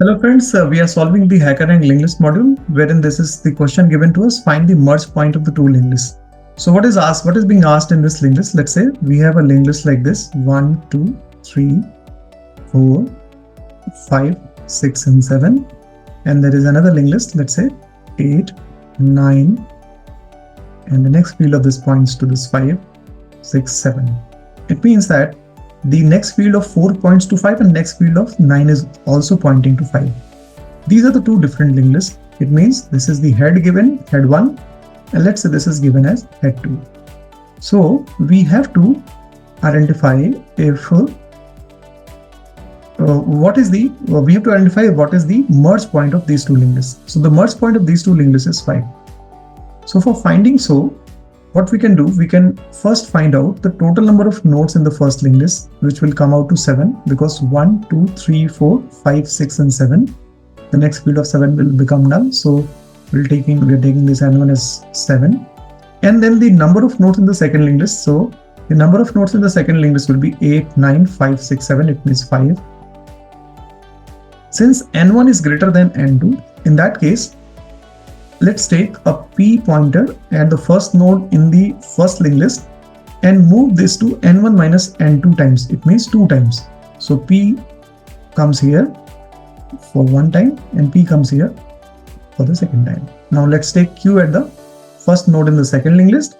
Hello friends, we are solving the Hackerrank linked list module, wherein this is the question given to us: find the merge point of the two linked lists. So what is being asked in this linked list? Let's say we have a linked list like this: 1, 2, 3, 4, 5, 6, and 7. And there is another linked list, let's say 8, 9, and the next field of this points to this 5, 6, 7. It means that the next field of 4 points to 5 and next field of 9 is also pointing to 5. These are the two different linked lists. It means this is the head given, head 1, and let's say this is given as head 2. So we have to identify if what is the merge point of these two linked lists. So the merge point of these two linked lists is 5. So for finding what we can do, we can first find out the total number of nodes in the first linked list, which will come out to 7, because 1, 2, 3, 4, 5, 6, and 7. The next field of 7 will become null. So we are taking this n1 as 7. And then the number of nodes in the second linked list. So the number of nodes in the second linked list will be 8, 9, 5, 6, 7. It means 5. Since n1 is greater than n2, in that case, let's take a p pointer at the first node in the first linked list and move this to n1 minus n2 times. It means 2 times. So p comes here for one time and p comes here for the second time. Now let's take q at the first node in the second linked list.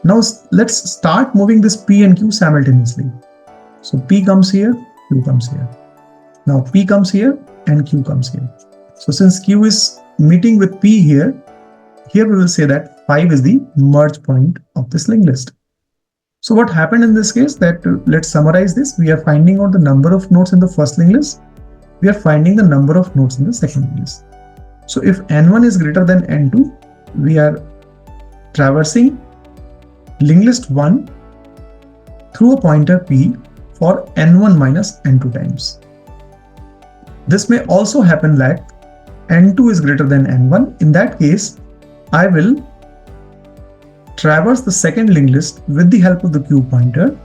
Now let's start moving this p and q simultaneously. So p comes here, q comes here. Now p comes here and q comes here. So since q is meeting with p here we will say that 5 is the merge point of this linked list. So what happened in this case, that let's summarize this. We are finding out the number of nodes in the first linked list. We are finding the number of nodes in the second linked list. So if n1 is greater than n2, we are traversing linked list 1 through a pointer p for n1 minus n2 times. This may also happen like n2 is greater than n1. In that case, I will traverse the second linked list with the help of the q pointer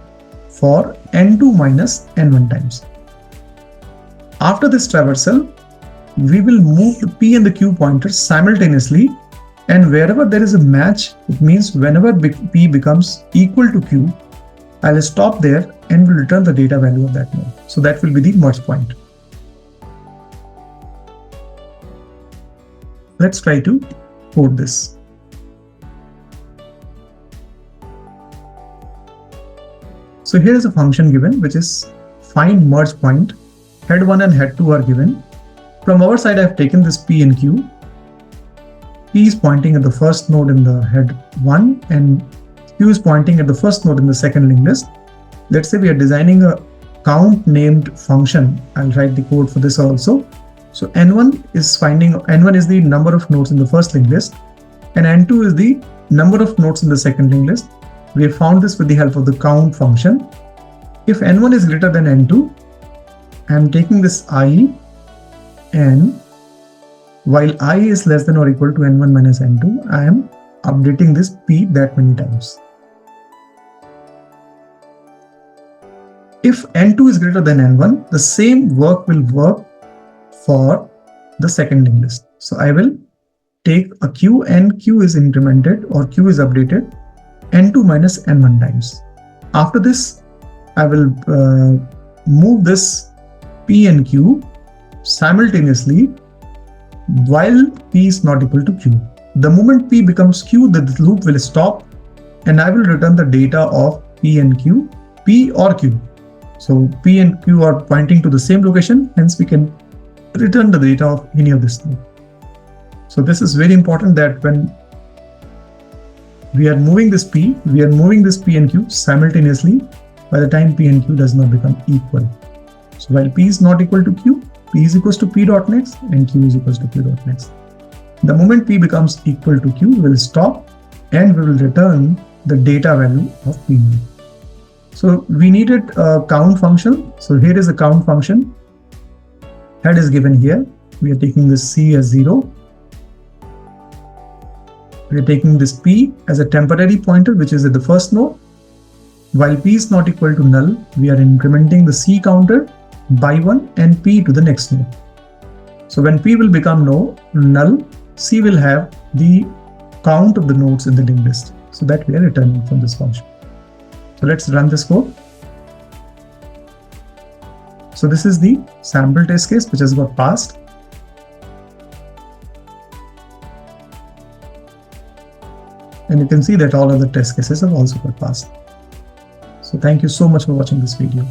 for n2 minus n1 times. After this traversal, we will move the p and the q pointers simultaneously, and wherever there is a match, it means whenever p becomes equal to q, I'll stop there and will return the data value of that node. So that will be the merge point. Let's try to code this. So here is a function given, which is find merge point. Head 1 and head 2 are given. From our side, I have taken this p and q. P is pointing at the first node in the head 1 and q is pointing at the first node in the second linked list. Let's say we are designing a count named function. I'll write the code for this also. So n1 is the number of nodes in the first linked list, and n2 is the number of nodes in the second linked list. We have found this with the help of the count function. If n1 is greater than n2, I am taking this I, and while I is less than or equal to n1 minus n2, I am updating this p that many times. If n2 is greater than n1, the same work will work for the second linked list. So I will take a q and q is incremented or q is updated n2 minus n1 times. After this, I will move this p and q simultaneously while p is not equal to q. The moment p becomes q, the loop will stop and I will return the data of p and q, p or q. So p and q are pointing to the same location, hence we can return the data of any of this node. So this is very important, that when we are moving this p and q simultaneously by the time p and q does not become equal. So while p is not equal to q, p is equals to p dot next and q is equals to q dot next. The moment p becomes equal to q, we will stop and we will return the data value of p. So we needed a count function. So here is a count function. Head is given here. We are taking this c as 0. We are taking this p as a temporary pointer, which is at the first node. While p is not equal to null, we are incrementing the c counter by 1 and p to the next node. So when P will become null, C will have the count of the nodes in the linked list. So that we are returning from this function. So let's run this code. So this is the sample test case which has got passed. And you can see that all other test cases have also got passed. So thank you so much for watching this video.